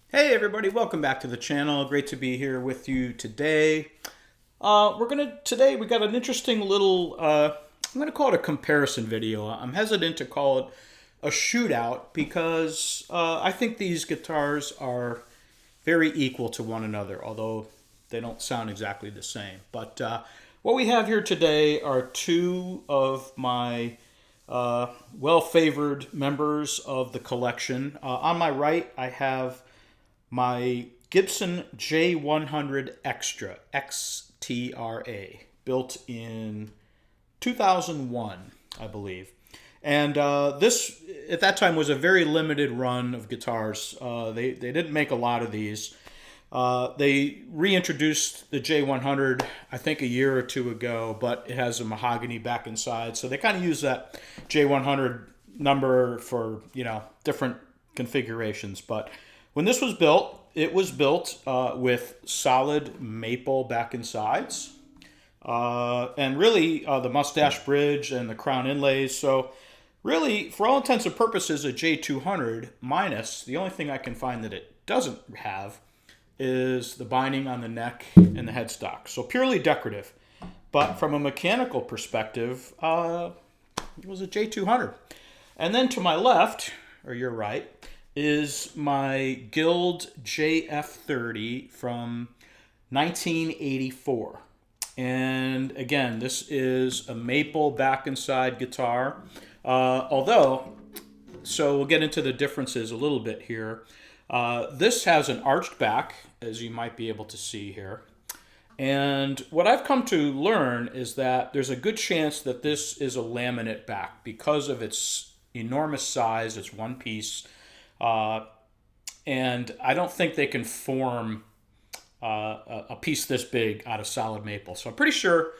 Hey everybody, welcome back to the channel. Great to be here with you today. Today we got an interesting little, I'm gonna call it a comparison video. I'm hesitant to call it a shootout because I think these guitars are very equal to one another, although they don't sound exactly the same. But what we have here today are two of my well-favored members of the collection. On my right, I have my Gibson J100 XTRA, built in 2001, I believe. And this, at that time, was a very limited run of guitars. They didn't make a lot of these. They reintroduced the J100, I think, a year or two ago, but it has a mahogany back and side. So they kind of use that J100 number for, different configurations. But when this was built, it was built with solid maple back and sides. And really, the mustache bridge and the crown inlays. So really, for all intents and purposes, a J200 minus, the only thing I can find that it doesn't have is the binding on the neck and the headstock. So purely decorative. But from a mechanical perspective, it was a J200. And then to my left, or your right, is my Guild JF-30 from 1984. And again, this is a maple back and side guitar. So we'll get into the differences a little bit here. This has an arched back, as you might be able to see here. And what I've come to learn is that there's a good chance that this is a laminate back because of its enormous size. It's one piece. And I don't think they can form a piece this big out of solid maple. So I'm pretty sure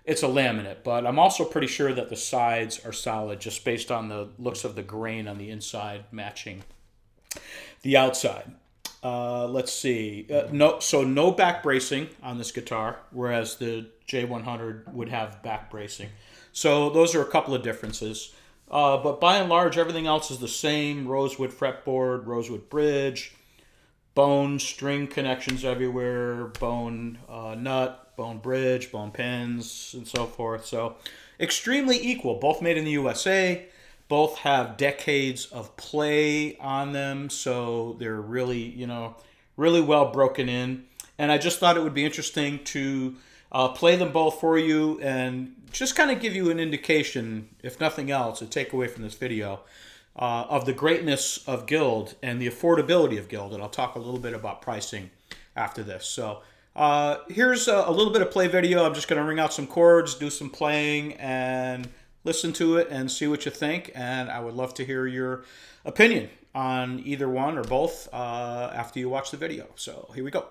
it's a laminate, but I'm also pretty sure that the sides are solid just based on the looks of the grain on the inside matching the outside. Let's see. No back bracing on this guitar, whereas the J100 would have back bracing. So those are a couple of differences. But by and large, everything else is the same. Rosewood fretboard, rosewood bridge, bone string connections everywhere, bone nut, bone bridge, bone pins, and so forth. So extremely equal. Both made in the USA. Both have decades of play on them. So they're really, really well broken in. And I just thought it would be interesting to play them both for you and just kind of give you an indication, if nothing else, a takeaway from this video, of the greatness of Guild and the affordability of Guild. And I'll talk a little bit about pricing after this. So here's a little bit of play video. I'm just going to ring out some chords, do some playing, and listen to it and see what you think. And I would love to hear your opinion on either one or both after you watch the video. So here we go.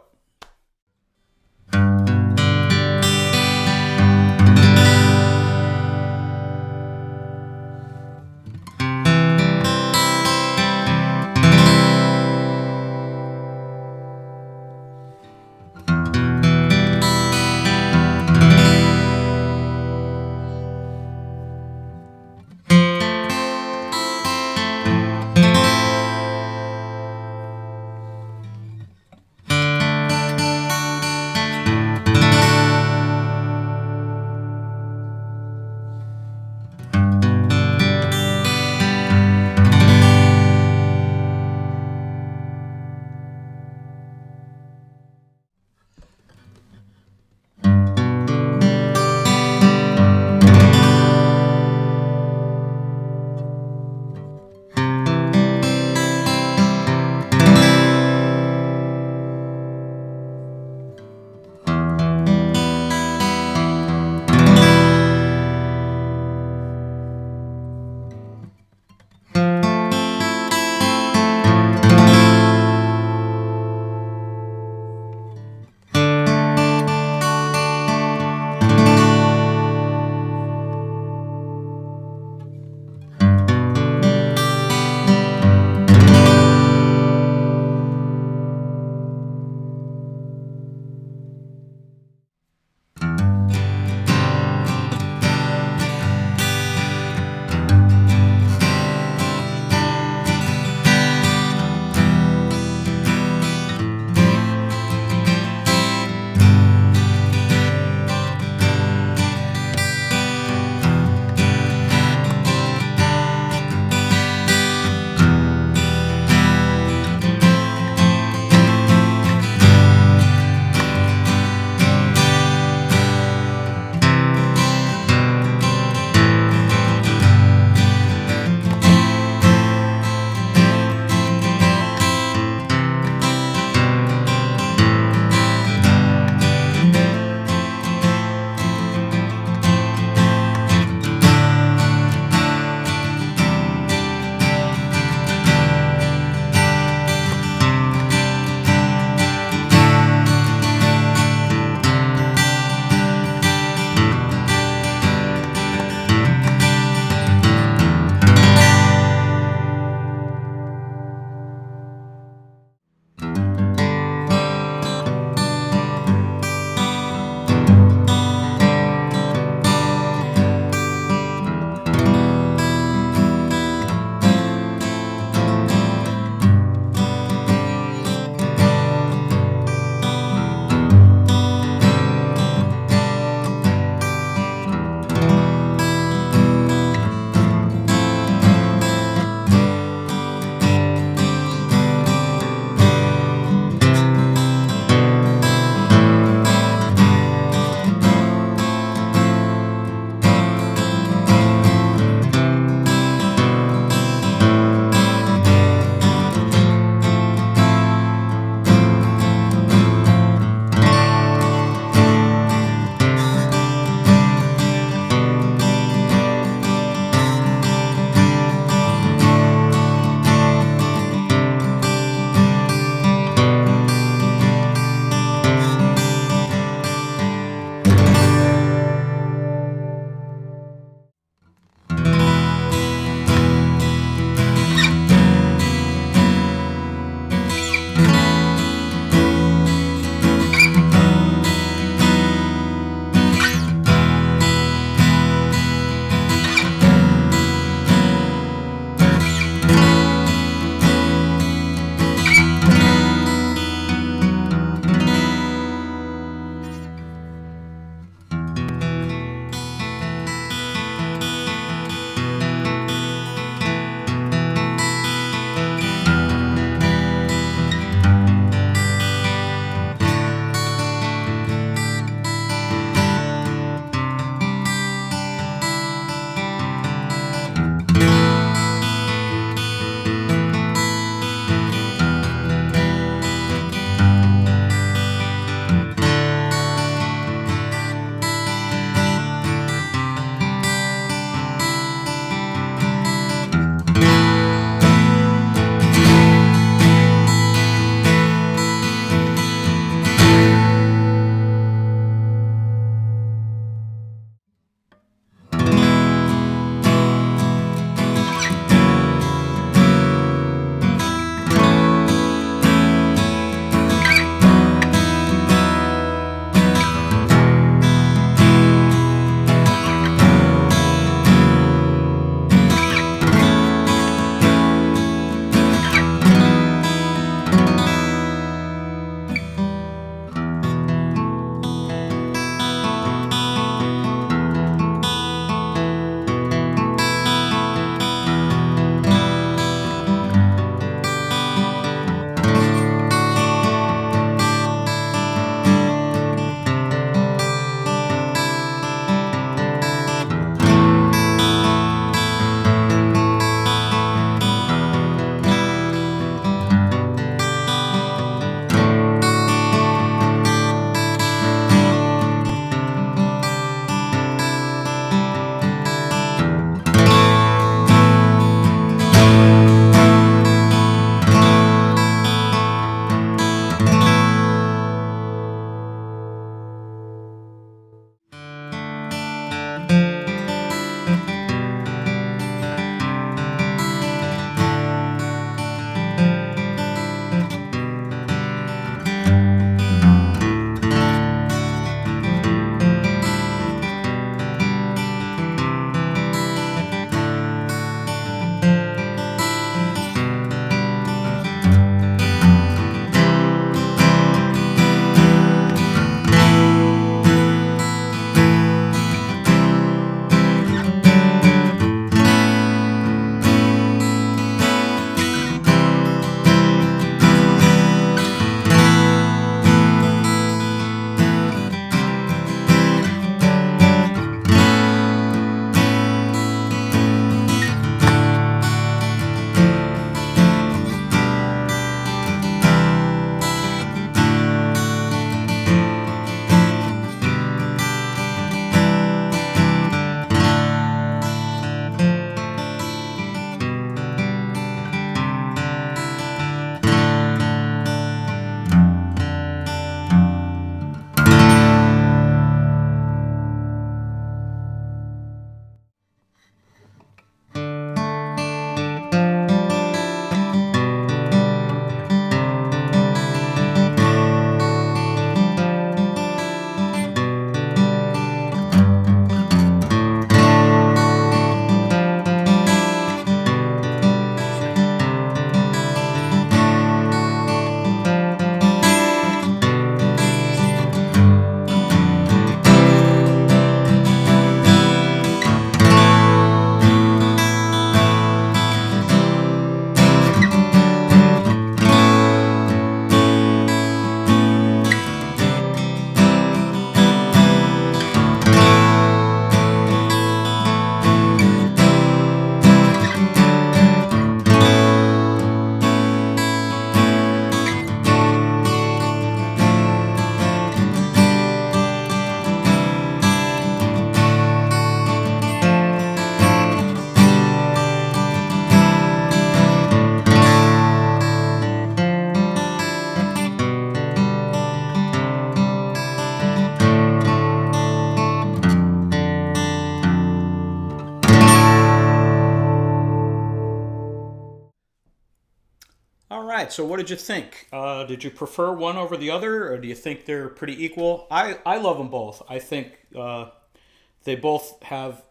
All right, so what did you think? Did you prefer one over the other, or do you think they're pretty equal? I love them both. I think they both have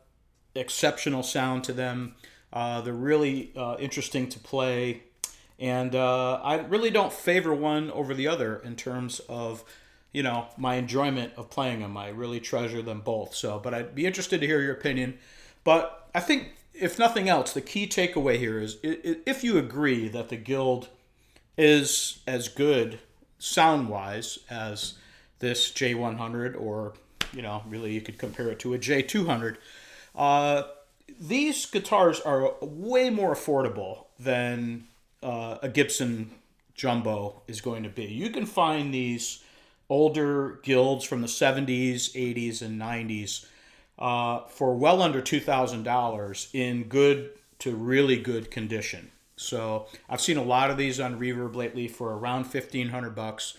exceptional sound to them. They're really interesting to play. And I really don't favor one over the other in terms of, my enjoyment of playing them. I really treasure them both. So, but I'd be interested to hear your opinion. But I think, if nothing else, the key takeaway here is if you agree that the Guild is as good sound-wise as this J100, or, really you could compare it to a J200, these guitars are way more affordable than a Gibson Jumbo is going to be. You can find these older Guilds from the 70s, 80s, and 90s for well under $2,000 in good to really good condition. So I've seen a lot of these on Reverb lately for around $1,500,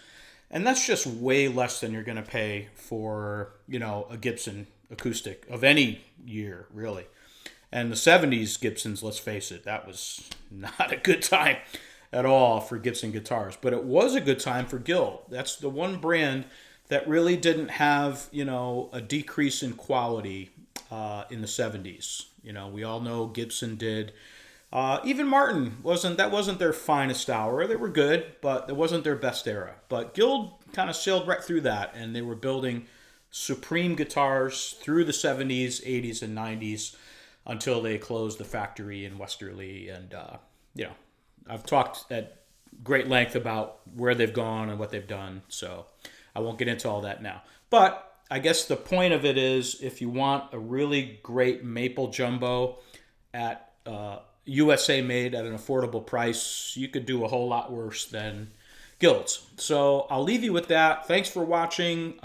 and that's just way less than you're going to pay for, a Gibson acoustic of any year, really. And the 70s Gibsons, let's face it, that was not a good time at all for Gibson guitars. But it was a good time for Guild. That's the one brand that really didn't have, a decrease in quality in the 70s. We all know Gibson did. Even Martin wasn't their finest hour. They were good, but it wasn't their best era. But Guild kind of sailed right through that, and they were building supreme guitars through the 70s, 80s, and 90s until they closed the factory in Westerly. And, I've talked at great length about where they've gone and what they've done, so I won't get into all that now. But I guess the point of it is, if you want a really great maple jumbo at USA made at an affordable price, you could do a whole lot worse than Guilds. So I'll leave you with that. Thanks for watching.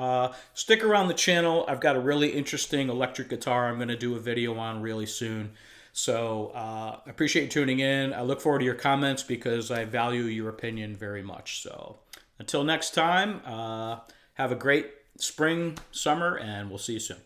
Stick around the channel. I've got a really interesting electric guitar I'm going to do a video on really soon. So I appreciate you tuning in. I look forward to your comments because I value your opinion very much. So until next time, have a great spring, summer, and we'll see you soon.